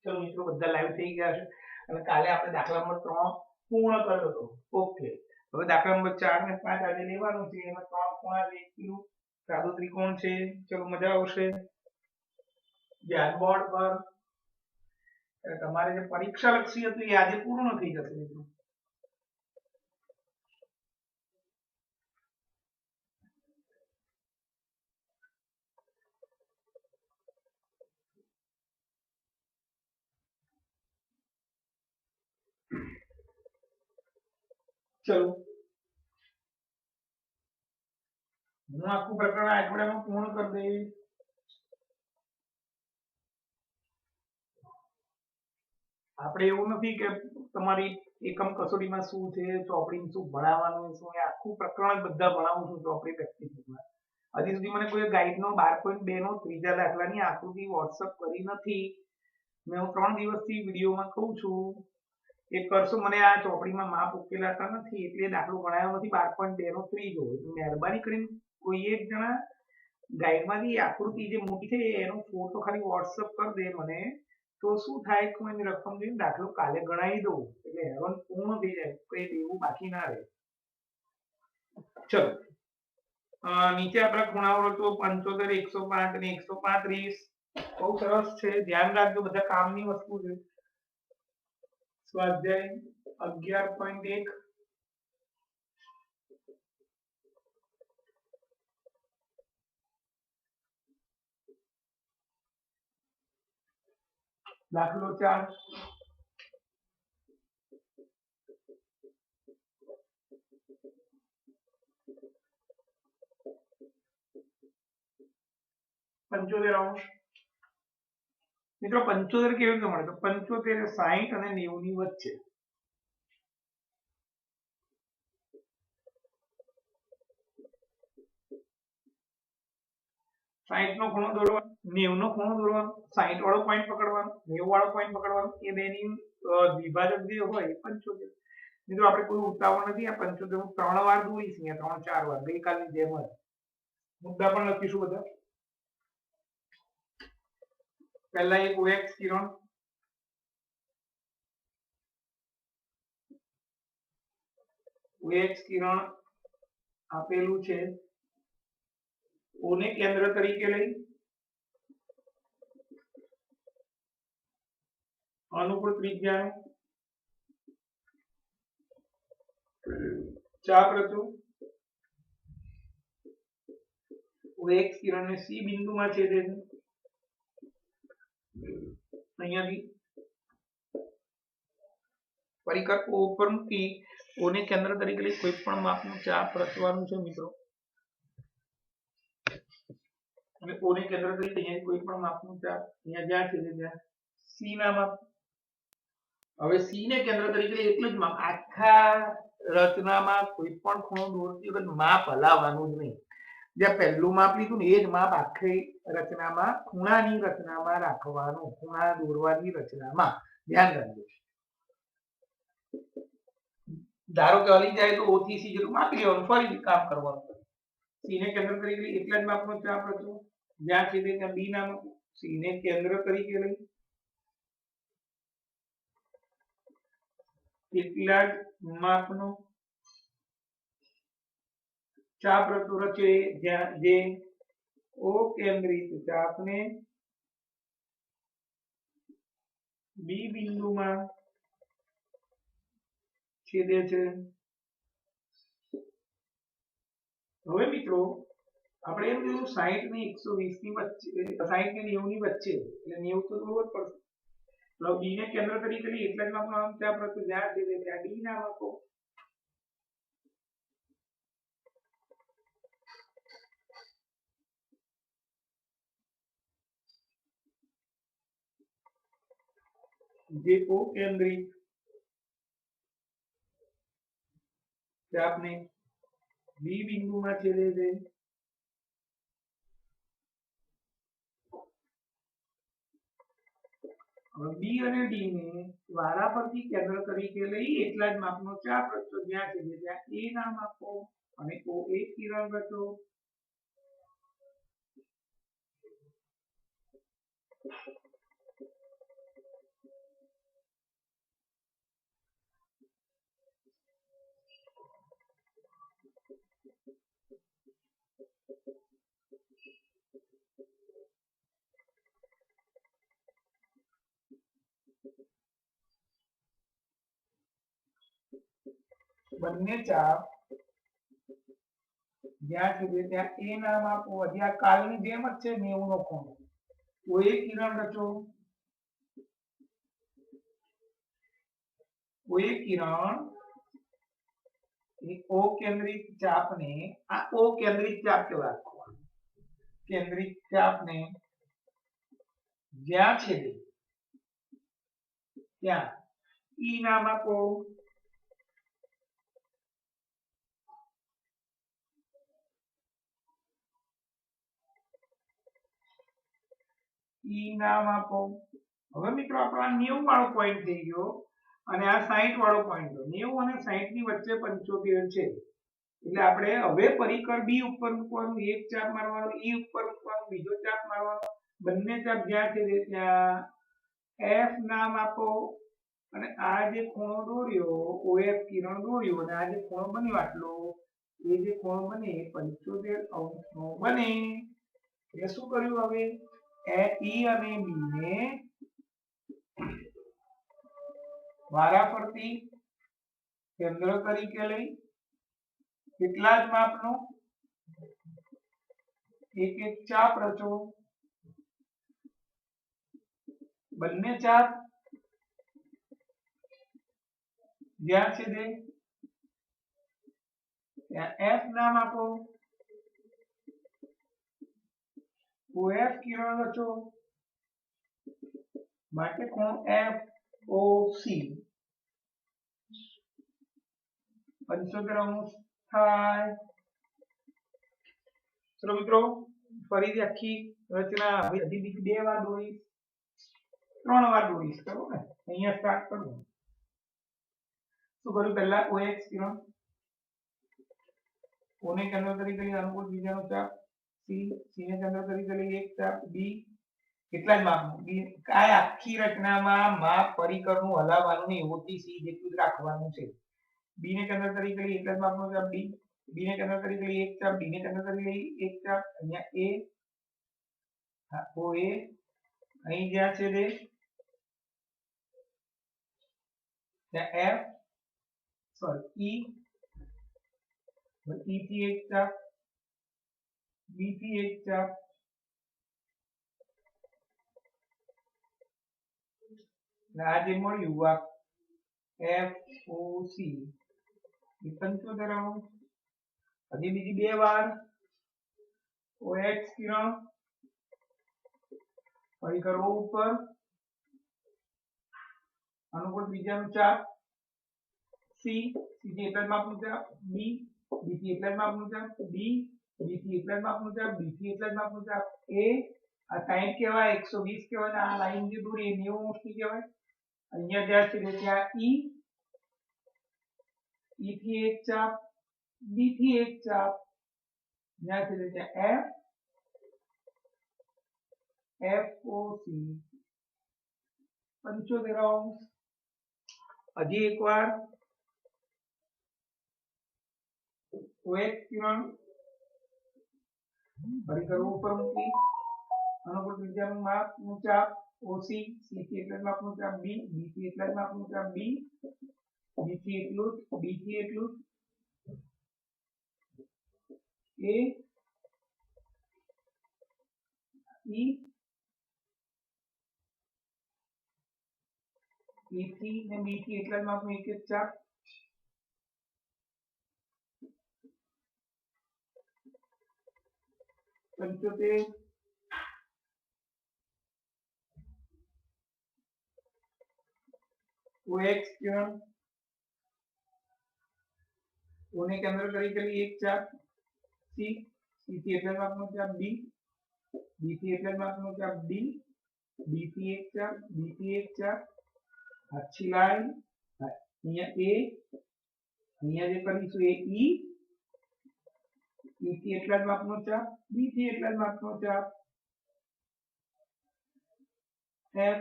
चलो मित्रों બધા લાઈવ થઈ ગયા છે અને કાલે આપણે દાખલા નંબર 3 પૂર્ણ કર્યો હતો. ઓકે, હવે દાખલા નંબર 4 ને 5 આજે લેવાનું છે. એમાં 3 ખૂણા છે, 1 કિલો સાદો ત્રિકોણ છે. ચલો મજા આવશે. ધ્યાન બોર્ડ પર. તમારે જે પરીક્ષા લક્ષી હતું એ આજે પૂર્ણ થઈ જશે મિત્રો. चलो હું આખું પ્રકરણ આ અઠવાડિયામાં પૂર્ણ કરી દઈશ. આપણે એવું નથી કે તમારી એકમ કસોટીમાં શું છે, ચોપડીમાં શું ભણાવવાનું, શું એ આખું પ્રકરણ જ બધા ભણાવું છું ચોપડી પ્રેક્ટિસમાં. હજી સુધી મને કોઈ ગાઈડનો 12.2 નો ત્રીજા દાખલાની આકૃતિ વોટ્સઅપ કરી નથી. મેં હું 3 દિવસથી વિડીયોમાં કહું છું એ કરશો. મને આ ચોપડીમાં માપ ઉકેલાતા નથી એટલે દાખલો ગણાયો નથી 12.2 નો ત્રીજો. મહેરબાની કરીને કોઈ એક જણા ગાઈડમાંથી આકૃતિ જે મોટી છે એનો ફોટો ખાલી વોટ્સઅપ કરી દે મને, તો શું થાય કે હું એની રકમ જોઈને દાખલો કાલે ગણાવી દઉં એટલે હેરોન પૂર્ણ થઈ જાય, કઈ દેવું બાકી ના રહે. ચલો નીચે આપણા ખૂણાઓ તો 75, 105 અને 135 બહુ સરસ છે. ધ્યાન રાખજો, બધા કામની વસ્તુ છે. સ્વાધ્યાય 11.1 દાખલો 4. પંચોતેર અંશ. મિત્રો 75 કેવી રીતે મળે? તો 75 60 અને 90 ની વચ્ચે. સાઈઠ નો ખૂણો દોરવાનો, 90 નો ખૂણો દોરવાનો, 60 વાળો પોઈન્ટ પકડવાનો, 90 વાળો પોઈન્ટ પકડવાનો. એ બેની વિભાજક જે હોય 75. મિત્રો આપણે કોઈ ઉતાવળ નથી. આ 75 હું 3 વાર દોરીશ, અહીંયા 3-4 વાર ગઈકાલની જેમ જ. મુદ્દા પણ લખીશું બધા. પહેલા એક OX કિરણ, OX કિરણ આપેલું છે. O ને કેન્દ્ર તરીકે લઈ અનુકૂળ ત્રિજ્યાનું ચાપ રચો. OX કિરણને C બિંદુમાં છેદે છે. અહીંયાથી પરિકર O ઉપર મૂકી O ને કેન્દ્ર તરીકે લઈ કોઈ પણ માપનું ચાપ રચવાનું છે મિત્રો. અને O ને કેન્દ્ર તરીકે અહીંયા કોઈ પણ માપનું ચાપ અહીંયા જ્યાં છેદે ત્યાં C ના માપ. હવે C ને કેન્દ્ર તરીકે લઈ એટલું જ માપ. આખા રચનામાં કોઈ પણ ખૂણો દોરતી વખતે માપ હલાવવાનું જ નહીં. જ્યાં પહેલું માપ લીધું ને એ જ માપ આખી રચનામાં ખૂણાની રચનામાં રાખવાનું. ખૂણા દોરવાની રચનામાં ધ્યાન રાખજો. ધારો કે હલી જાય તો O થી C જેટલું માપી લેવાનું, ફરીથી કામ કરવાનું. C ને કેન્દ્ર તરીકે લઈ એટલા જ માપનો ચાપ રચો. જ્યાં છેદે ત્યાં B ના માપ. C ને કેન્દ્ર તરીકે લઈ એટલા જ માપનો ચાપ રચે જે O કેન્દ્રિત ચાપને B બિંદુમાં છેદે છે. હવે મિત્રો આપણે એમ કીધું 60 ને 120 ની વચ્ચે, 60 ને 90 ની વચ્ચે, એટલે 90 તો દોરવો જ પડશે. તો B ને કેન્દ્ર તરીકે લઈ એટલા જ માપનો ચાપ રચો. જ્યાં છેદે ત્યાં D ના માપો. જે O કેન્દ્રિત ચાપને B બિંદુમાં છેદે છે. B અને D ને વારાફરતી કેન્દ્ર તરીકે લઈ એટલા જ માપનો ચાપ રચો. જ્યાં છેદે ત્યાં A ના માપો અને OA કિરણ રચો. બંને ચાપ જ્યાં સુધી ત્યાં એ નામ આપો. હજી આ કાલની જેમ જ છે 90 નો ખૂણો. OA કિરણ રચો. OA કિરણ એ O કેન્દ્રિત ચાપને આ O કેન્દ્રિત ચાપ કહેવાય. કેન્દ્રિત ચાપને જ્યાં છેદે ત્યાં ઈ નામ આપો. ઈ નામ આપો. હવે મિત્રો આપણો આ 90 વાળો પોઈન્ટ થઈ ગયો અને આ 60 વાળો પોઈન્ટ થયો. 90 અને 60 ની વચ્ચે 75 છે. એટલે આપણે હવે પરિકર બી ઉપર મૂકવાનું, એક ચાપ મારવાનો, ઈ ઉપર મૂકવાનું, બીજો ચાપ મારવાનો. બંને ચાપ જ્યાં છે ત્યાં F નામ આપો અને આ જે ખૂણો દોર્યો OF કિરણ દોર્યો અને આ જે ખૂણો બન્યો આટલો એ જે ખૂણો બને 75 નો બને. એટલે શું કર્યું હવે ઈ અને બી ને વારાફરતી કેન્દ્ર તરીકે લઈ કેટલા જ માપનો એક એક ચાપ રચો. બંને ચાપ જ્યાં છેદે ત્યાં F નામ આપો. OF કિરણ રચો માટે ખૂણો FOC 75 થાય. ચલો મિત્રો ફરીથી આખી રચના હજી બીજી 2 વાર દોરીશ, 3 વાર દોરીશ. કરો ને અહીંયા સ્ટાર્ટ કરું. શું કર્યું પહેલા OX કિરણ O ને કેન્દ્ર તરીકે લઈ અનુકૂળ બીજાનો ચાપ C ને કેન્દ્ર તરીકે લઈ એક ચાપ B કેટલા જ માપનું B. આ આખી રચનામાં માપ પરિકરનું હલાવવાનું નહીં, O થી C જેટલું જ રાખવાનું છે. B ને કેન્દ્ર તરીકે લઈ એટલા જ માપનો ચાપ B, B ને કેન્દ્ર તરીકે લઈ એક ચાપ, B ને કેન્દ્ર તરીકે લઈ એક ચાપ. અહીંયા A OA અહીં જ્યાં છે તે ત્યાં F સોરી E થી એક ચાપ, B થી એક ચાપ, આ જે મળ્યું આ FOC 75. હજી બીજી 2 વાર OX કિરણ પરિકર O ઉપર અનુકૂળ બીજાનું ચાપ C થી એટલા જ માપનું ચાપ B થી એટલા જ માપનું ચાપ D થી એટલા જ માપનું ચાપ, B થી એટલા જ માપનું ચાપ A. આ 60 કહેવાય, 120 કહેવાય, આ લાઈન જે દોરી એ 90 મોસ્ટલી કહેવાય. અહીંયા જ્યાં છે ત્યાં E થી એક ચાપ, B થી એક ચાપ, જ્યાં છે ત્યાં FOC 75. હજી એક વાર OX કિરણ પરિકર ઉપર મૂકી અનુકૂળ ત્રિજ્યાનું માપનું ચાપ OC, C થી એટલા જ માપનું ચાપ B થી એટલા જ માપનું ચાપ B થી એટલું જ, B થી એટલું જ A E થી ને B થી એટલા જ માપનું એક એક ચાપ. OX કિરણ O ને કેન્દ્ર તરીકે લઈ એક ચાપ C થી એટલા જ માપનો ચાપ B થી એટલા જ માપનો ચાપ D થી એક ચાપ, B થી એક ચાપ. આછી લાઈન અહીંયા A અહીંયા જે કરીશું એ E થી એટલા જ માપનો ચાપ, B થી એટલા જ માપનો ચાપ F.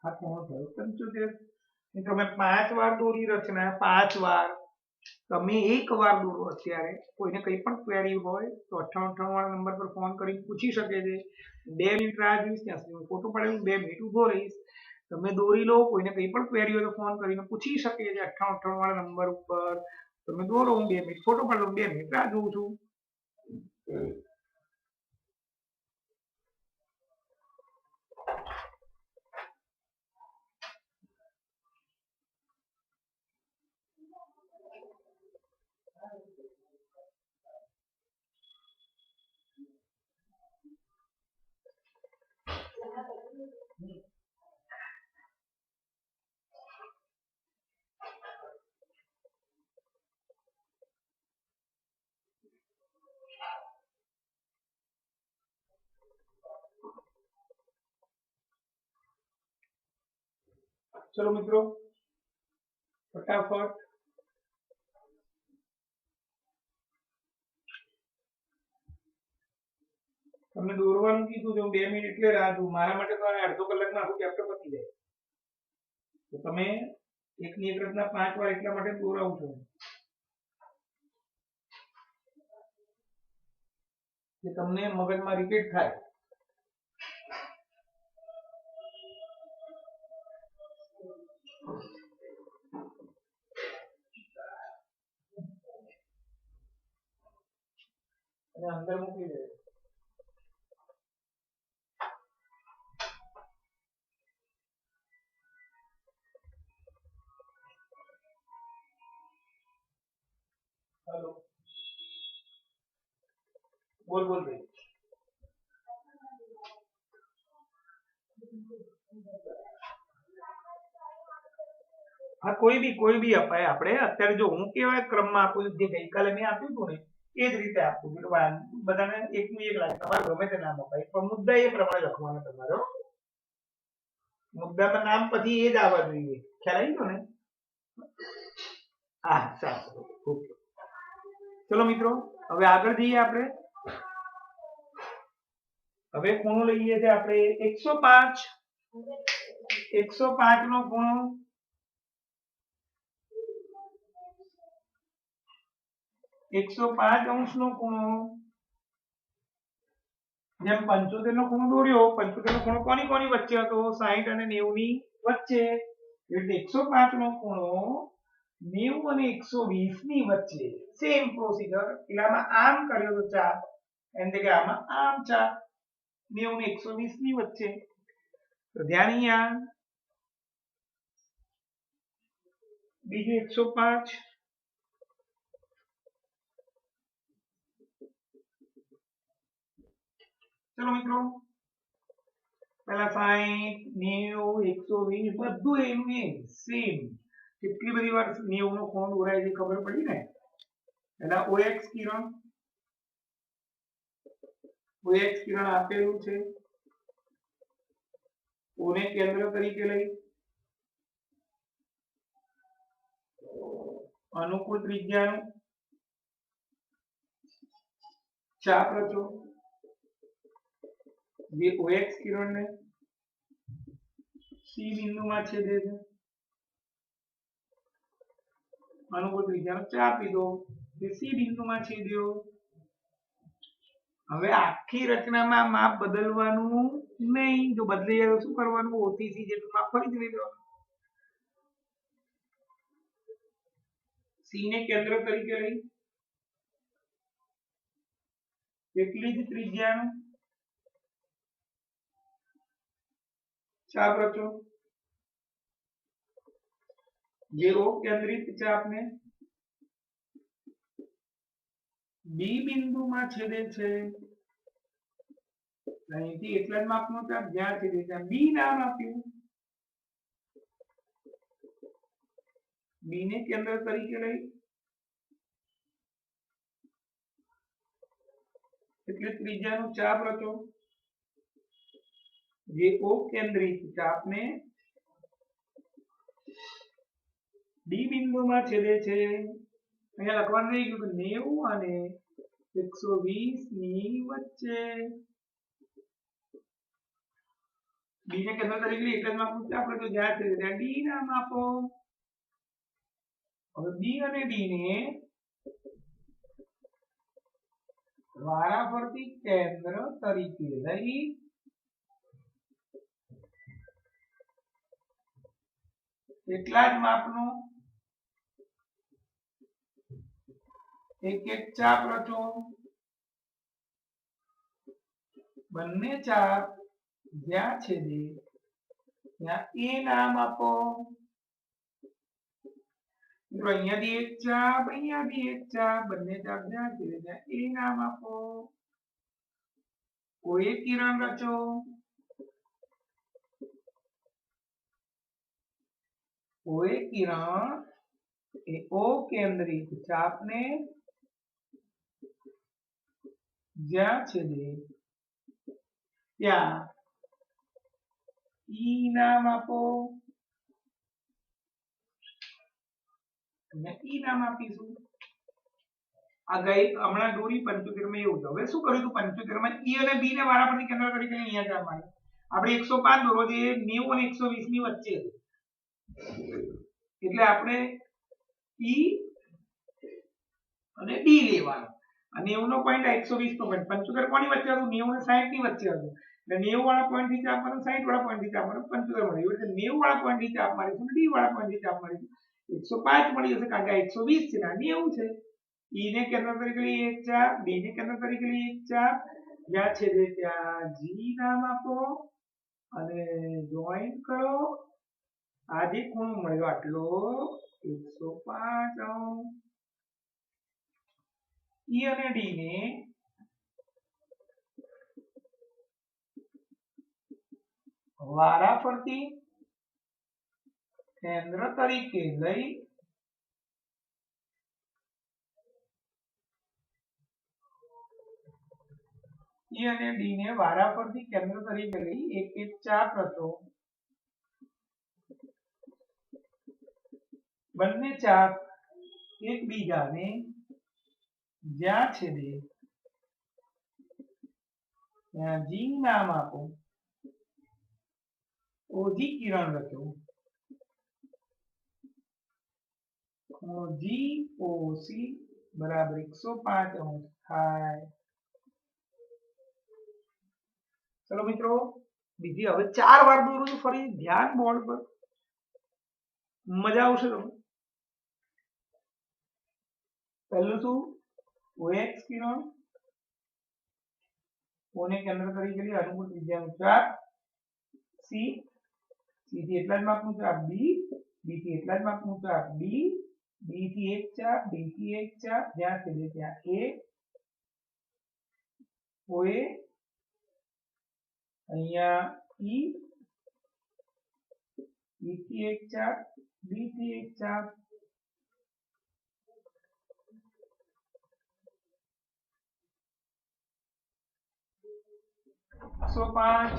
આ ખૂણો થયો 75. મિત્રો મેં 5 વાર દોરી રચના, 5 વાર. તમે એક વાર દોરો. અત્યારે કોઈને કંઈ પણ ક્વેરી હોય તો 98 વાળા નંબર પર ફોન કરીને પૂછી શકે છે. 2 મિનિટ રાહ જોઈશ, ત્યાં સુધી હું ફોટો પાડીને 2 મિનિટ ઊભો રહીશ. તમે દોરી લો, કોઈને કંઈ પણ ક્વેરી હોય તો ફોન કરીને પૂછી શકે છે 9898 વાળા નંબર ઉપર. તમે દોરો, હું 2 મિનિટ ફોટો પાડો, 2 મિનિટ રાહ જોઉં છું. ચલો મિત્રો, ફટાફટ. તમને દોરવાનું કીધું છે, હું 2 મિનિટ એટલે રાહ જોઉં. મારા માટે તો આ અડધો કલાકમાં આખું ચેપ્ટર પતી જાય. તો તમે એકની એક રચના 5 વાર એટલા માટે દોરાવું છું કે તમને મગજમાં રિપીટ થાય. અને અંદર મૂકી દે. હેલો, બોલ બોલ ભાઈ. હા, કોઈ બી અપાય. આપણે અત્યારે જો હું કેવા ક્રમમાં આપું છું, જે ગઈકાલે મેં આપ્યું હતું ને એ જ રીતે આપું છું. બધાને એકનું એક લાગે, તમારે ગમે તે નામ અપાય, પણ મુદ્દા એ પ્રમાણે લખવાનો તમારો. મુદ્દામાં નામ પછી એ જ આવવા જોઈએ. ખ્યાલ આવી ગયો ને? હા, સારું, ઓકે. ચલો મિત્રો, હવે આગળ જઈએ આપણે. હવે ખૂણો લઈએ છીએ આપણે 105. 105 નો ખૂણો 105 અંશનો ખૂણો. જેમ 75 નો ખૂણો દોર્યો, 75 નો ખૂણો કોની કોની વચ્ચે હતો? 60 અને 90 ની વચ્ચે. એટલે 105 નો ખૂણો 90 અને 120 ની વચ્ચે. Same procedure. પેલામાં આમ કર્યો તો 4, એની જગ્યાએ આમાં આમ 4. 90 ને 120 ની વચ્ચે. તો ધ્યાન અહીંયા. બીજું 105. ચલો મિત્રો, પેલા 60, 90, 120 બધું એનું એ સેમ. કેટલી બધી વાર 90 નો ખૂણો દોરાય છે ખબર પડી ને? એના OX કિરણ, OX કિરણ આપેલું છે. O ને કેન્દ્ર તરીકે લઈ અનુકૂળ ત્રિજ્યાનું ચાપ રચો. જે OX કિરણને C બિંદુમાં છેદે છે. અનુકૂળ ત્રિજ્યાનો ચાપ લીધો, જે C બિંદુમાં છેદ્યો. હવે આખી રચનામાં માપ બદલવાનું નહીં. જો બદલી જાય તો શું કરવાનું? O થી C જેટલું માપ ફરીથી લઈ લેવાનું. C ને કેન્દ્ર તરીકે લઈ એટલી જ ત્રિજ્યાનું ચાપ રચો. જે O કેન્દ્રિત ચાપને B બિંદુમાં છેદે છે. અહીંથી એટલા જ માપનો ચાપ જ્યાં છેદે ત્યાં B નામ આપ્યું. B ને કેન્દ્ર તરીકે લઈ એટલે ત્રિજ્યાનો ચાપ રચો. જે O કેન્દ્રિત ચાપને D બિંદુમાં છેદે છે. અહીંયા લખવાનું રહી ગયું કે 90 અને 120 ની વચ્ચે. B ને કેન્દ્ર તરીકે લઈ એટલે જ માપનું ચાપ રચો. જ્યાં છેદે ત્યાં D નામ આપો. હવે B અને D ને વારાફરતી કેન્દ્ર તરીકે લઈ એટલા જ માપનું એક એક ચાપ રચો, બંને ચાપ જ્યાં છેદે ત્યાં એ નામ આપો. મિત્રો અહીંયાથી એક ચાપ, અહીંયાથી એક ચાપ, બંને ચાપ જ્યાં છેદે ત્યાં એ નામ આપો. કોઈ કિરણ રચો, કોઈ કિરણ એ ઓ કેન્દ્રિત ચાપને જ્યાં છેદે ત્યાં ઈ નામ આપો. અને ઈ નામ આપીશું. આ ગઈ હમણાં દોરી 75 માં એવું. હવે શું કર્યું તું 75 માં ઈ અને બી ને વારાફરતી કેન્દ્ર તરીકે અહીંયા ચાપ મારી. આપણે 105 દોરવો છે, 90 અને 120 ની વચ્ચે એટલે આપણે ઈ અને ડી લેવાનો. અને 90 નો પોઈન્ટ 120 નો પોઈન્ટ 75 કોની વચ્ચે હતું? 90 અને 60 ની વચ્ચે હતું. એટલે 90 વાળા પોઈન્ટ થી ચાપ મારો, 60 વાળા પોઈન્ટ થી ચાપ મારો, 75 મળ્યું. એટલે 90 વાળા પોઈન્ટ થી ચાપ મારીશું, ડી વાળા પોઈન્ટ થી ચાપ મારીશું, 105 મળી જશે કારણ કે 120 છે ને 90 છે. ઈ ને કેન્દ્ર તરીકે લઈ એક ચાપ, બી ને કેન્દ્ર તરીકે લઈ એક ચાપ, જ્યાં છેદે ત્યાં જી નામ આપો અને જોઈન કરો. આ જે ખૂણો મળ્યો આટલો 105 ઈ અને ડી ને વારાફરતી કેન્દ્ર તરીકે લઈ ઈ અને ડી ને વારાફરતી કેન્દ્ર તરીકે લઈ એક એક ચાપ રચો. બંને ચાપ એકબીજાને જ્યાં છેદે ત્યાં જી નામ આપો. ઓજી કિરણ રચો. જી ઓસી બરાબર 105 અંશ થાય. ચલો મિત્રો, બીજી હવે 4 વાર દોરું છું. ફરી ધ્યાન બોર્ડ પર, મજા આવશે તમને. પહેલું શું? ઓએક્સ કિરણ, ઓને કેન્દ્ર તરીકે લઈ અનુકૂળ ત્રિજ્યાનું ચાપ સી, સી થી એટલા જ માપનું ચાપ બી, બી થી એટલા જ માપનું ચાપ ડી, બી થી એક ચાપ, ડી થી એક ચાપ, જ્યાં છેદે ત્યાં એ, ઓએ અહીંયા ઈ, ઈ થી એક ચાપ, બી થી એક ચાપ, સો 5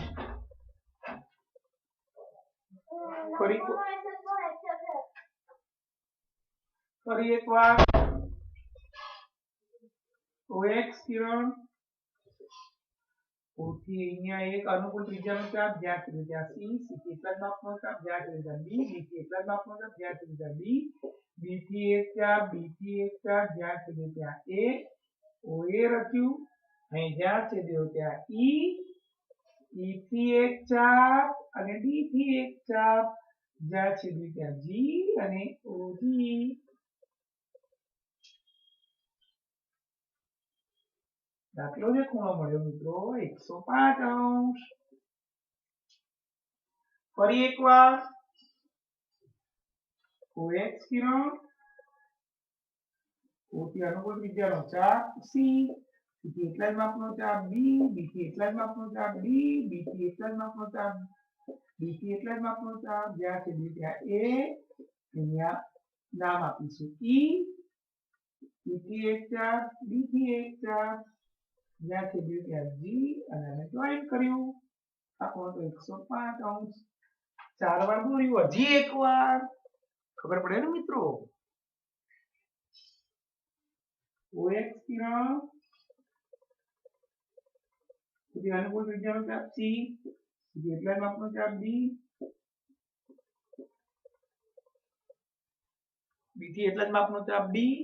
ફરી એક વાર ઓએક્સ કિરણ, ઓથી અહીંયા એક અનુકૂળ ત્રિજ્યાનો ચાપ જ્યાં છેદે ત્યાં સી, સી થી એટલા જ માપનો ચાપ જ્યાં છેદે ત્યાં બી, બી થી એટલા જ માપનો ચાપ જ્યાં છેદે ત્યાં ડી, બી થી એક ચાપ, બી થી એક ચાપ જ્યાં છેદે ત્યાં એ, ઓએ રચ્યું. અહીં જ્યાં છેદ્યો ત્યાં ઈ, ઈ થી એક ચાપ અને ડી થી એક ચાપ જ્યાં છેદ્યું ત્યાં જી અને ઓજી. દાખલો જે ખૂણો મળ્યો મિત્રો 105 અંશ. ફરી એકવાર ઓએક્સ કિરણ, ઓથી અનુકૂળ ત્રિજ્યાનો ચાપ સી, સી થી એટલા જ માપનો ચાપ બી, બી થી એટલા જ માપનો ચાપ ડી, બી થી એટલા જ માપનો ચાપ, બી થી એટલા જ માપનો ચાપ જ્યાં છેદે ત્યાં એ, અહીંયા નામ આપીશું ઈ, ઈ થી એક ચાપ, ડી થી એક ચાપ જ્યાં છેદ્યું ત્યાં જી અને અમે જોઈન કર્યું. આ કોણ તો 105 અંશ. 4 વાર દોર્યું. હજી એક વાર ખબર પડે ને મિત્રો. ઓએક્સ કિરણ, સુધી અનુકૂળ ત્રિજ્યાનો ચાપ સી, સુધી એટલા જ માપનો ચાપ બી, બી થી એટલા જ માપનો ચાપ ડી,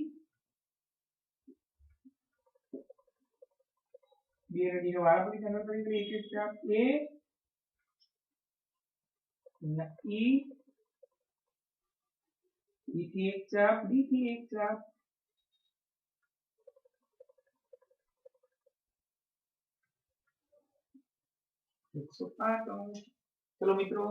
બી અને ડી નો વારાફરતી કેન્દ્ર તરીકે એક એક ચાપ એ, ઈ ડી થી એક ચાપ, ડી થી એક ચાપ, 105 અંશ. ચલો મિત્રો,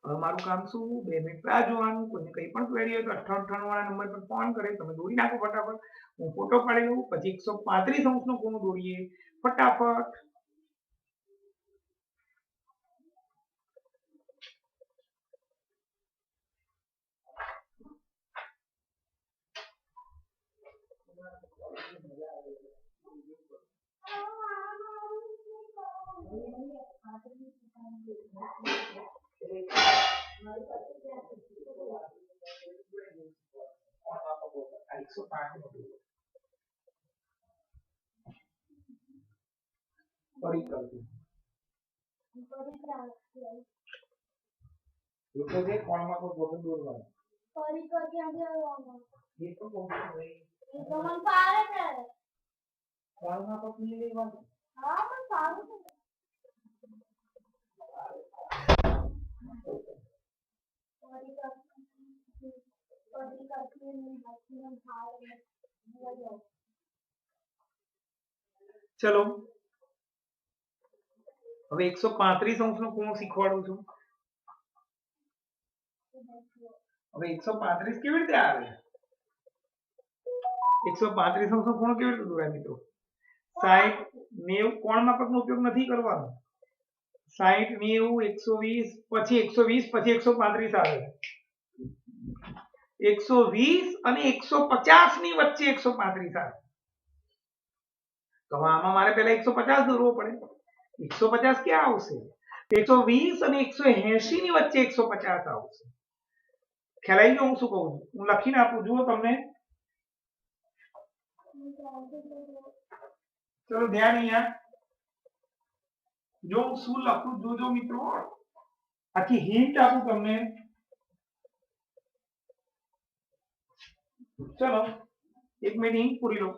હવે મારું કામ શું, 2 મિનિટ રાહ જોવાનું. કોઈને કંઈ પણ ક્વેરી હોય તો 98 વાળા નંબર પર ફોન કરે, તમે દોરી નાખો ફટાફટ. હું ફોટો પાડી લઉં, પછી 135 અંશનો ખૂણો દોરીએ ફટાફટ. ફરી કરજો. એટલે જે કોણમાં કોઈ ગોઠણ દોરવાનું. એ તો બહુ ભાઈ. કોણમાં તો પી લેવાનું. ચલો, હવે 135 અંશનો ખૂણો શીખવાડું છું. હવે 135 કેવી રીતે આવે? 135 અંશનો ખૂણો કેવી રીતે દોરાય મિત્રો? 60 90 કોણ માપકનો ઉપયોગ નથી કરવાનો. 60 90 120 પછી 120 પછી 135 આવે. 120 અને 150 ની વચ્ચે 135 આવે. તો આમાં મારે પહેલા 150 દોરવો પડે. 150 ક્યાં આવશે? 120 અને 180 ની વચ્ચે 150 આવશે. ખ્યાલ આવી ગયો હું શું કહું છું? હું લખીને આપું, જુઓ તમને. ચલો ધ્યાન અહીંયા. જો હું શું લખું જોજો મિત્રો, આખી હિન્ટ આપું તમને. ચલો 1 મિનિટ હિન્ટ પૂરી લો.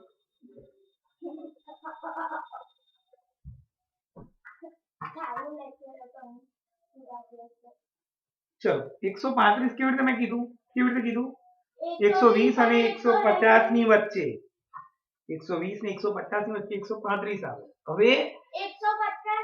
ચલો 135 કેવી રીતે મેં કીધું? કેવી રીતે કીધું? 120 અને 150 ની વચ્ચે. 120 ને 150 ની વચ્ચે 135 આવે. હવે 150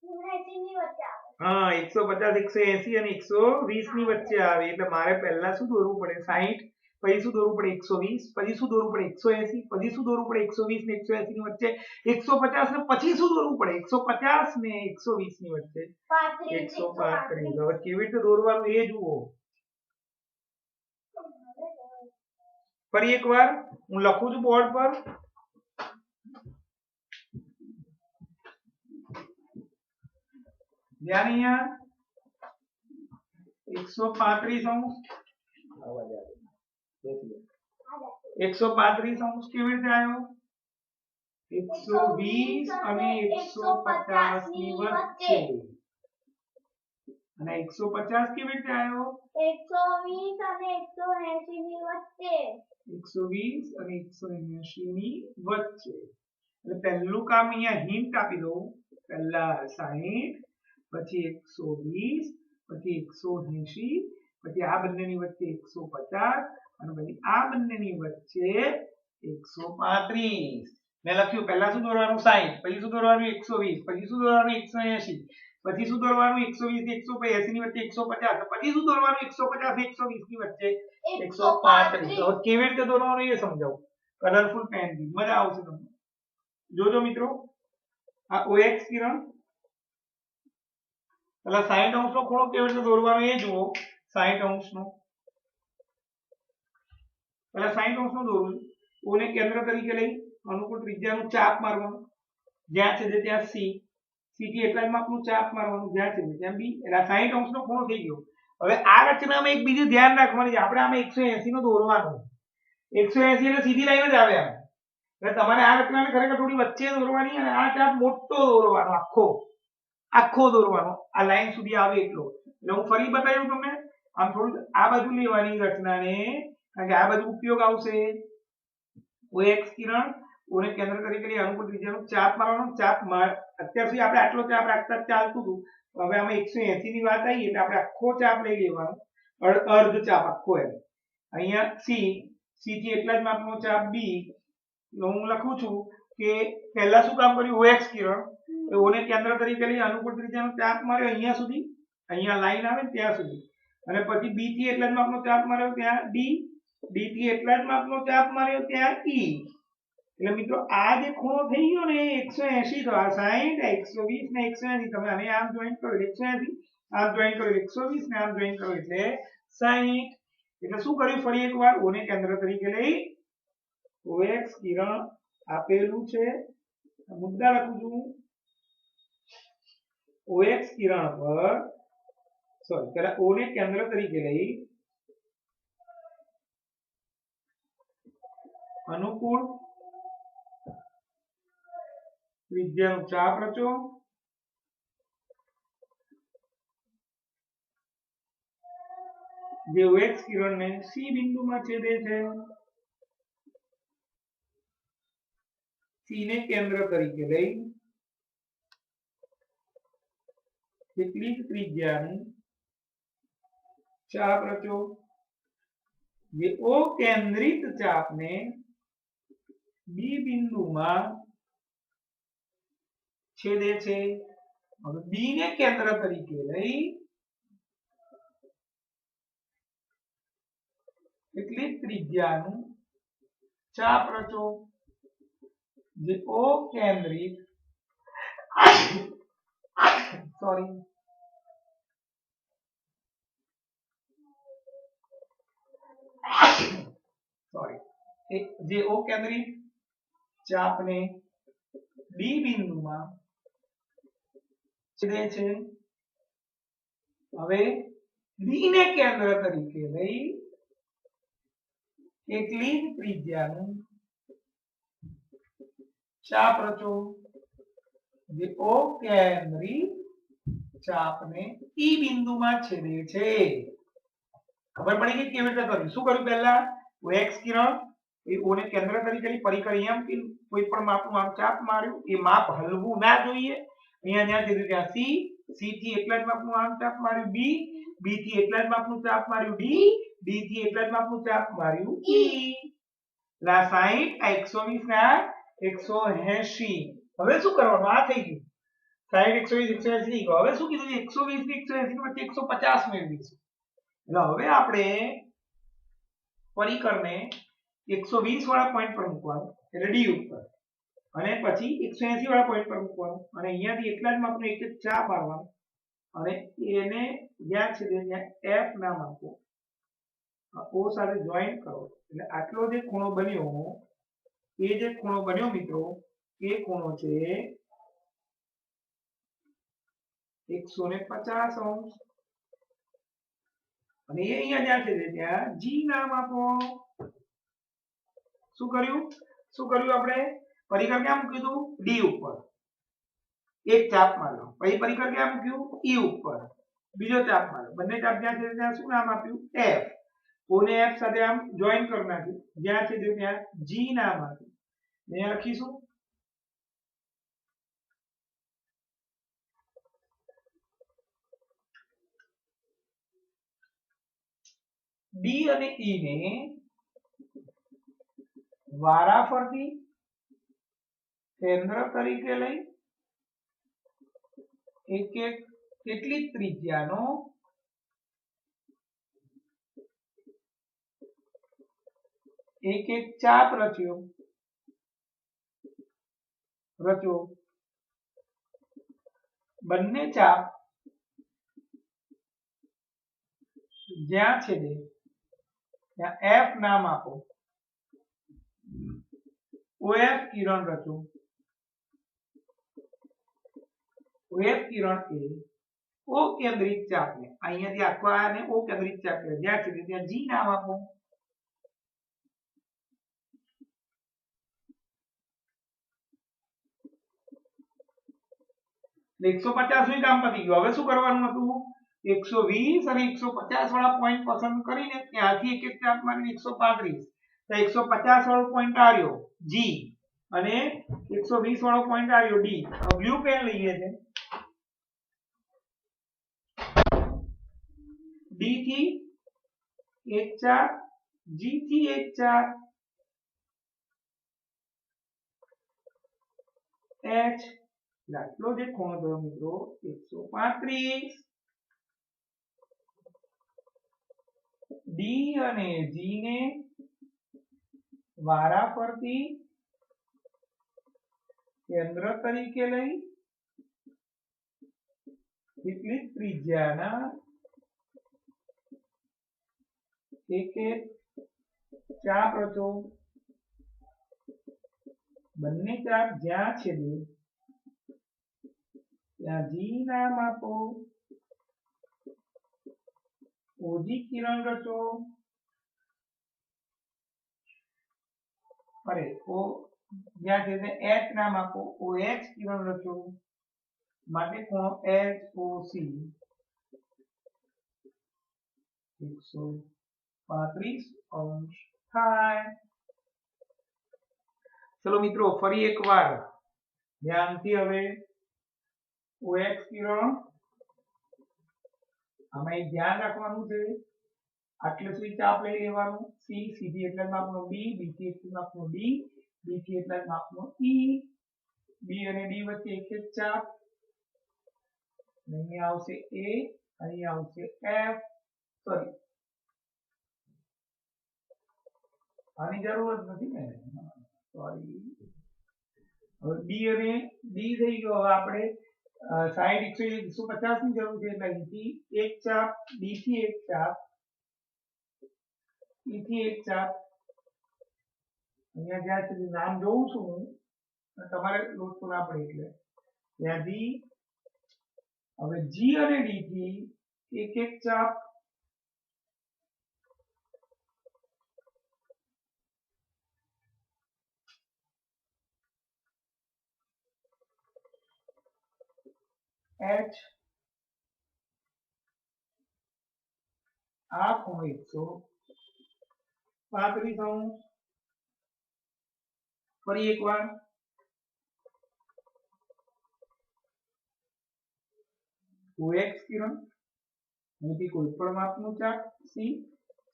180 ની વચ્ચે આવે. હા, 150 180 અને 120 ની વચ્ચે આવે. એટલે મારે પહેલા શું દોરવું પડે? 60. પછી શું દોરવું પડે? 120. પછી શું દોરવું પડે? 180. પછી શું દોરવું પડે? 120 ને 180 ની વચ્ચે 150 ને પછી શું દોરવું પડે? 150 ને 120 ની વચ્ચે 135. હવે કેવી રીતે દોરવાનું એ જુઓ. ફરી એકવાર હું લખું છું બોર્ડ પર. ધ્યાન અહીંયા. 135 અંશ. 135 અંશ કેવી રીતે આવ્યો? 120 અને 150 ની વચ્ચે. અને 150 કેવી રીતે આવ્યો? 120 અને 180 ની વચ્ચે. 120 અને 180 ની વચ્ચે. એટલે પહેલું કામ અહીંયા હિન્ટ આપી દઉં. પહેલા 60, પછી 120, પછી 180, પછી આ બંનેની વચ્ચે 150 અને પછી આ બંનેની વચ્ચે 135. મેં લખ્યું પહેલા શું દોરવાનું? 60. પછી શું દોરવાનું? 120. પછી શું દોરવાનું? 180. પછી શું દોરવાનું? 120 થી 180 ની વચ્ચે 150. પછી શું દોરવાનું? 150 120 ની વચ્ચે 135. હવે કેવી રીતે દોરવાનું એ સમજાવું. કલરફુલ પેન થી મજા આવશે તમને. જોજો મિત્રો, આ OX કિરણ. પેલા 60 અંશનો ખૂણો કેવી રીતે દોરવાનો એ જુઓ. 60 અંશનો. પેલા 60 અંશનો દોરું. ઓને કેન્દ્ર તરીકે લઈ અનુકૂળ ત્રિજ્યાનું ચાપ મારવાનું. જ્યાં છે ત્યાં C. C થી એટલા માપનું ચાપ મારવાનું. જ્યાં છે ત્યાં B. એટલે 60 અંશનો ખૂણો થઈ ગયો. હવે આ રચનામાં એક બીજું ધ્યાન રાખવાનું છે. આપણે આમાં 180 નો દોરવાનું. 180 એટલે સીધી લાઈન જ આવે આમ. એટલે તમારે આ રચનાને ખરેખર થોડી વચ્ચે દોરવાની અને આ ચાપ મોટો દોરવાનો. આખો દોરવાનો. આ લાઈન સુધી આવે એટલો. એટલે હું ફરી બતાવ્યું તમને. આમ થોડું આ બાજુ લેવાની રચનાને, કારણ કે આ બાજુ ઉપયોગ આવશે. OX કિરણ, ઓને કેન્દ્ર તરીકે લઈ અનુકૂળ ત્રિજ્યાનું ચાપ મારવાનો. અત્યાર સુધી આપણે આટલો ચાપ રાખતા ચાલતું હતું. હવે આમાં 180 ની વાત આવી એટલે આપણે આખો ચાપ લઈ લેવાનો. અર્ધ ચાપ આખો એમ અહીંયા સી થી એટલા જ માપનો ચાપ બી હું લખું છું કે પહેલા શું કામ કર્યું OX કિરણ એ O ને કેન્દ્ર તરીકે લઈ અનુકૂળ ત્રિજ્યાનો ચાપ માર્યો અહીંયા સુધી, અહીંયા લાઈન આવે ને ત્યાં સુધી, અને પછી B થી એટલા જ માપનો ચાપ માર્યો ત્યાં D થી એટલા જ માપનો ચાપ માર્યો ત્યાં E. એટલે મિત્રો આ જે ખૂણો થઈ ગયો ને 180 તો આ 60 120 ને 180 તમે આને આમ જોઈન્ટ કરો 180 આમ જોઈન્ટ કરો 120 ને આમ જોઈન્ટ કરો એટલે 60. એટલે શું કર્યું ફરી એકવાર O ને કેન્દ્ર તરીકે લઈ OX કિરણ આપેલું છે મુદ્દા લખું છું OX કિરણ પર સોરી પેલા O ને કેન્દ્ર તરીકે લઈ અનુકૂળ ત્રિજ્યાનો ચાપ રચો જે OX કિરણને C બિંદુમાં છેદે છે. C ને કેન્દ્ર તરીકે લઈ કેટલીક ત્રિજ્યાનું ચાપ રચો જે O કેન્દ્રિત ચાપને B બિંદુમાં છેદે છે. હવે B ને કેન્દ્ર તરીકે લઈ કેટલીક ત્રિજ્યાનું ચાપ રચો જે O કેન્દ્રિત જે O કેન્દ્રિત ચાપને B બિંદુમાં છેદે છે. હવે B ને કેન્દ્ર તરીકે લઈ કેટલીક ત્રિજ્યાનું ચાપ રચો જે O કેન્દ્રિત ચાપને E બિંદુમાં છેદે છે. ખબર પડી ગઈ કેવી રીતે કરવી? શું કર્યું પહેલા OX કિરણ એ O ને કેન્દ્ર તરીકે લઈ પરિકર એમ કે કોઈ પણ માપનું આમ ચાપ માર્યું એ માપ હલવું ના જોઈએ. અહીંયા જ્યાં છેદે ત્યાં C થી એટલા જ માપનું આમ ચાપ માર્યું B થી એટલા જ માપનું ચાપ માર્યું D થી એટલા જ માપનું ચાપ માર્યું E. લા 60 આ 120 ને આ 180. હવે શું કરવાનું? આ થઈ ગયું 60 120 180 થઈ ગયો. હવે શું કીધું 120 થી 180 ની વચ્ચે 150 મેળવીશું. એટલે હવે આપણે પરિકરને 120 વાળા પોઈન્ટ પર મૂકવાનું એટલે D ઉપર અને પછી 180 વાળા પોઈન્ટ પર મૂકવાનું અને અહીંયાથી એટલા જ માપનો એક ચાપ મારવાનો અને એને જ્યાં છે ત્યાં F નામ આપો O સાથે જોઈન્ટ કરો એટલે આટલો જે ખૂણો બન્યો એ જે ખૂણો બન્યો મિત્રો એ ખૂણો છે 150 અંશ અને એ અહીંયા જ્યાં છે ત્યાં G નામ આપો. શું કર્યું આપણે પરિકર ક્યાં મૂક્યું હતું D ઉપર એક ચાપ માર્યો પછી પરિકર ક્યાં મૂક્યું E ઉપર બીજો ચાપ માર્યો બંને ચાપ જ્યાં છે ત્યાં શું નામ આપ્યું F. O ને F સાથે આમ જોઈન કરી નાખ્યું જ્યાં છે ત્યાં G નામ આપ્યું. અહીંયા લખીશું D અને E ને વારાફરતી કેન્દ્ર તરીકે લઈ એક એક કેટલીક ત્રિજ્યાનો એક એક ચાપ રચ્યો બંને ચાપ જ્યાં છેદે ત્યાં F નામ આપો. OF કિરણ રચો. OF કિરણ એ O કેન્દ્રિત ચાપને અહીંયાથી આખો આને O કેન્દ્રિત ચાપ જ્યાં છેદે ત્યાં G નામ આપો. એટલે 150 નું કામ પતી ગયું. હવે શું કરવાનું હતું 120 અને 150 વાળા પોઈન્ટ પસંદ કરીને ત્યાંથી એક એક ચાપ મારીને 135 તો 150 વાળો પોઈન્ટ આવ્યો G અને 120 વાળો પોઈન્ટ આવ્યો D. બ્લુ પેન લઈએ છે D થી એક 4 જી થી એક 4 એચ આટલો જે ખૂણો થયો મિત્રો 135 ડી અને જી ને વારાફરતી કેન્દ્ર તરીકે લઈ કેટલીક ત્રિજ્યાના એક એક ચાપ રચો બંને ચાપ જ્યાં છેદે ત્યાં જી ના માપો ઓજી કિરણ રચો અરે ઓ જ્યાં છેદે એચ ના માપો ઓએચ કિરણ રચો માટે ખૂણો એચઓસી 135 અંશ થાય। ચલો મિત્રો ફરી એકવાર ધ્યાનથી હવે ઓએચ કિરણ આમાં એક ધ્યાન રાખવાનું છે આટલે સુધી ચાપ લઈ લેવાનું સી સીધી એટલે માપનો બી બી થી એટલે માપનો ડી ડી થી એટલે માપનો ઈ બી અને ડી વચ્ચે એક એક ચાપ અહીં આવશે એ અહીં આવશે એફ સોરી આની જરૂર જ નથી ને સોરી હવે બી અને ડી થઈ ગયો હવે આપણે સાઈડ 150 ની જરૂર છે એટલે અહીંથી એક ચાપ ડી થી એક ચાપ ઈ થી એક ચાપ અહીંયા જ્યાં સુધી નામ જોઉં છું હું તમારે લોટ તો ના પડે એટલે ત્યાંથી હવે જી અને ડી થી એક એક ચાપ એચ આ ખૂણો 135 અંશ ફરી એકવાર ઓએક્સ કિરણ અહીંથી કોઈ પણ માપનું ચાપ સી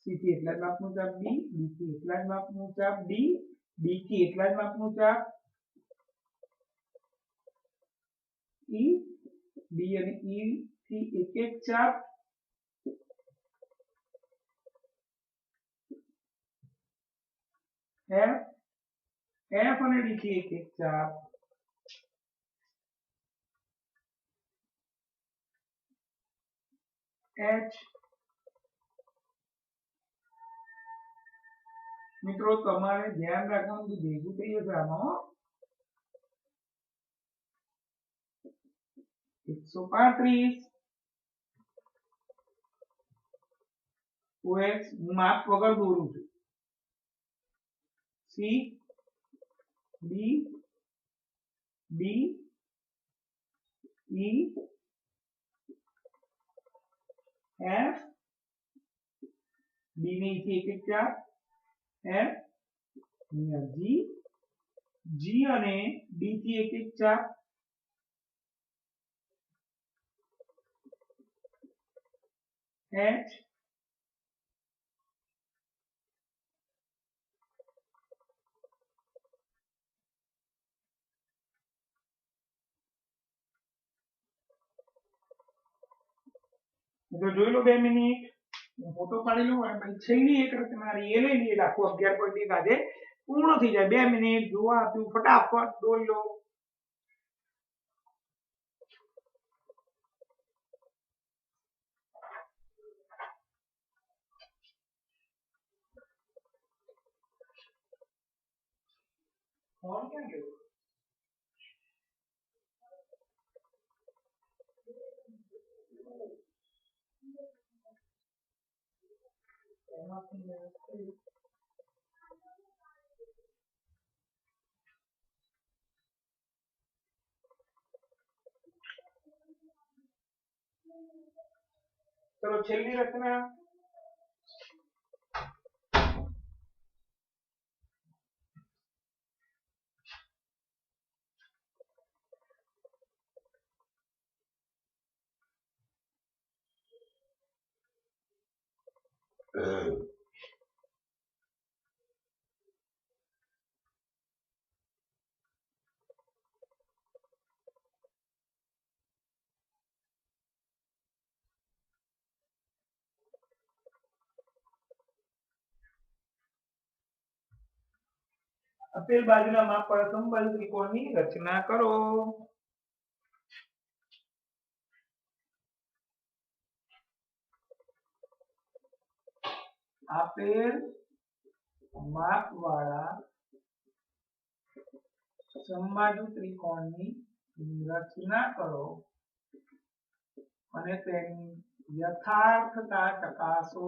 સી થી એટલા જ માપનું ચાપ બી બી થી એટલા જ માપનું ચાપ ડી ડી થી એટલા જ માપનું ચાપ ઈ ડી અને ઈ થી એક એક ચાપ એફ એફ અને ડી થી એક એક ચાપ એચ મિત્રો તમારે ધ્યાન રાખવાનું કે ભેગું થઈ જશે આમાં 135 ઓએક્સ હું માપ વગર દોરું છું C D D E F D ની થી એક એક ચાપ એફ જી જી અને ડી થી એક એક ચાપ એચ તો જોઈ લો 2 મિનિટ હું ફોટો પાડી લઉં અને પછી છેલ્લી એક રચના એ લઈ લઈએ આખું 11.1 આજે પૂર્ણ થઈ જાય 2 મિનિટ જોવા આપ્યું ફટાફટ દોરી લો ફોન ક્યાં ગયો ચલો છેલ્લી રચના આપેલ બાજુના માપ પર સમબાજુ ત્રિકોણની રચના કરો. આપેલ માપવાળા સમબાજુ ત્રિકોણની રચના કરો અને તેની યથાર્થતા ચકાસો.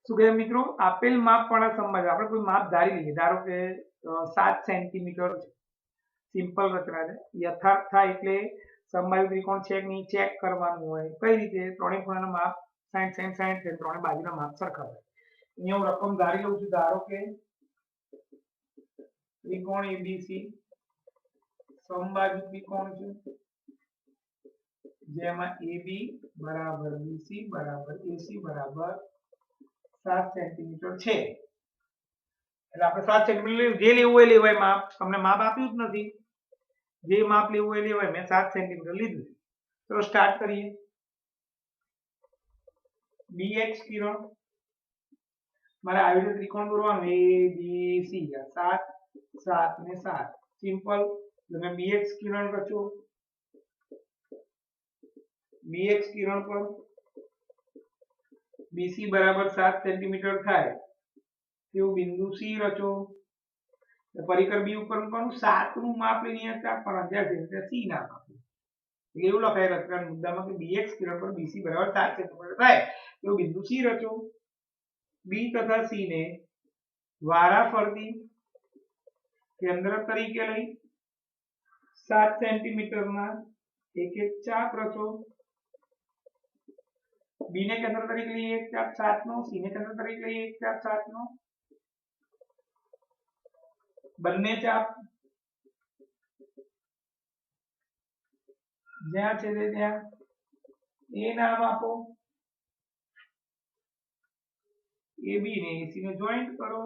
શું કહે મિત્રો? આપેલ માપવાળા સમબાજુ, આપણે કોઈ માપ ધારી લઈએ, ધારો કે 7 સેન્ટીમીટર છે, સિમ્પલ રચના છે. યથાર્થ થાય એટલે સમબાજુ ત્રિકોણ છે કે નહીં ચેક કરવાનું હોય. કઈ રીતે? ત્રણેય ખૂણાના માપ 60 60 60 છે, ત્રણેય બાજુના માપ સરખા હોય. અહીંયા હું રકમ ધારી લઉં છું. ધારો કે ત્રિકોણ એબીસી સમબાજુ ત્રિકોણ છે, જેમાં AB બરાબર BC બરાબર AC બરાબર 7 સેન્ટીમીટર છે. એટલે આપણે 7 સેન્ટીમીટર જે લેવું હોય લેવાય માપ. તમને માપ આપ્યું જ નથી, જે માપ લેવું હોય લેવાય. મેં 7 સેન્ટીમીટર લીધું. ચલો સ્ટાર્ટ કરીએ. BX કિરણ મારે આવી રીતે ત્રિકોણ દોરવાનું ABC 7 7 ને 7 સિમ્પલ. તમે BX કિરણ રચો. BX કિરણ પર BC બરાબર 7 સેન્ટીમીટર થાય તેવું બિંદુ C રચો. પરિકર B ઉપર મૂકવાનું. 7 નું માપ લઈને અહીંયા પર અંજાર છે C નામ આપ્યું. એટલે એવું લખાય રચનાના મુદ્દામાં કે BX કિરણ પર BC બરાબર 7 સેન્ટીમીટર થાય તેવું બિંદુ C રચો. B તથા C ને વારાફરતી કેન્દ્ર તરીકે લઈ 7 સેન્ટીમીટરના એક એક ચાપ રચો. B ને કેન્દ્ર તરીકે લઈએ એક ચાપ 7 નો, C ને કેન્દ્ર તરીકે લઈએ એક ચાપ 7 નો. બંને ચાપ જ્યાં છે ત્યાં A નામ આપો. AB ને AC ને જોઈન્ટ કરો.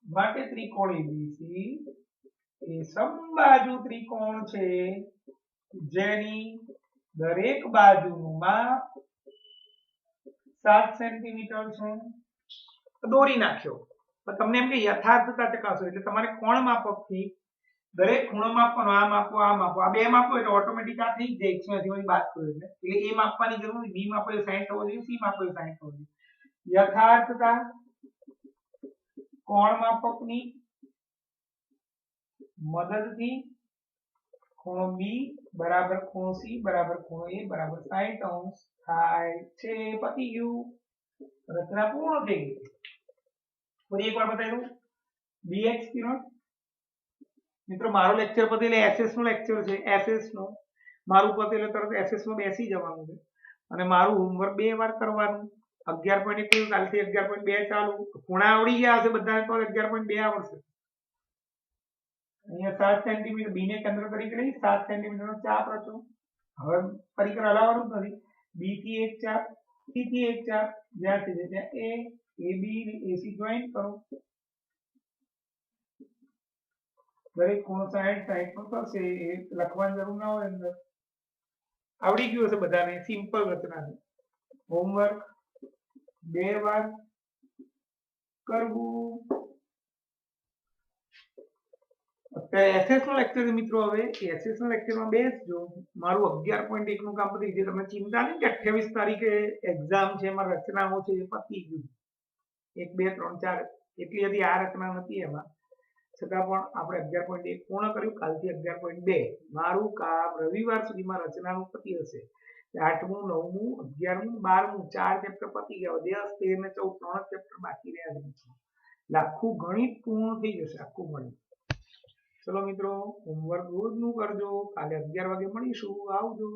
માટે ત્રિકોણ ABC એ સમબાજુ ત્રિકોણ છે જેની દરેક બાજુનું માપ 7 સેન્ટીમીટર છે. દોરી નાખ્યો. પણ તમને એમ કે યથાર્થતા ચકાસો એટલે તમારે કોણ માપકથી દરેક ખૂણો માપવાનો. આ માપો આ માપો, આ બે માપો એટલે ઓટોમેટિક આ થઈ જાય 180 માંથી બાદ કરો એટલે A માપવાની જરૂર નથી. B માપો એટલે 60 થવો જોઈએ, C માપો એટલે 60 થવો જોઈએ. યથાર્થતા કોણ માપકની મદદથી ખૂણો B બરાબર ખૂણો C બરાબર ખૂણો A બરાબર 60 અંશ થાય છે. પતી ગયું. રચના પૂર્ણ થઈ ગઈ. ફરી એકવાર બતાવી દઉં. BX કિરણ મિત્રો મારો લેક્ચર પતે એટલે SS નો લેક્ચર છે. SS નો મારું પતે એટલે તરત SS માં બેસી જવાનું છે અને મારું હોમવર્ક 2 વાર કરવાનું. 11.1 કાલથી 11.2 ચાલુ. ખૂણા આવડી ગયા હશે બધાને તો 11.2 આવડશે. અહીંયા 7 સેન્ટીમીટર B ને કેન્દ્ર તરીકે લઈ 7 સેન્ટીમીટર નો ચાપ રચો. હવે પરિકર હલાવવાનું જ નથી. B થી એક ચાપ, C થી એક ચાપ, જ્યાં છે ત્યાં A, AB ને AC જોઈન્ટ કરો. દરેક ખૂણો 60 60 નો થશે. એ લખવાની જરૂર ના હોય અંદર. આવડી ગયું હશે બધાને. સિમ્પલ રચના છે. હોમવર્ક 2 વાર કરવું. SS નો લેક્ચર મિત્રો. હવે SS નો લેક્ચરમાં બેસજો. મારું 11.1 નું કામ પતી ગયું. તમને ચિંતા નહીં કે 28 તારીખે એક્ઝામ છે, એમાં રચનાઓ છે, એ પતી ગયું. 1 2 3 4 એટલી હજી આ રચના નથી એમાં, છતાં પણ આપણે 11.1 પૂર્ણ કર્યું. કાલથી 11.2 મારું કામ રવિવાર સુધીમાં રચનાનું પતી હશે. 8મું 9મું 11મું 12મું 4 ચેપ્ટર પતી ગયા. 10 13 ને 14 3 ચેપ્ટર બાકી રહ્યા છે. આખું ગણિત પૂર્ણ થઈ જશે. આખું ગણિત. ચલો મિત્રો, હોમવર્ક રોજનું કરજો. કાલે 11 વાગે મળીશું. આવજો.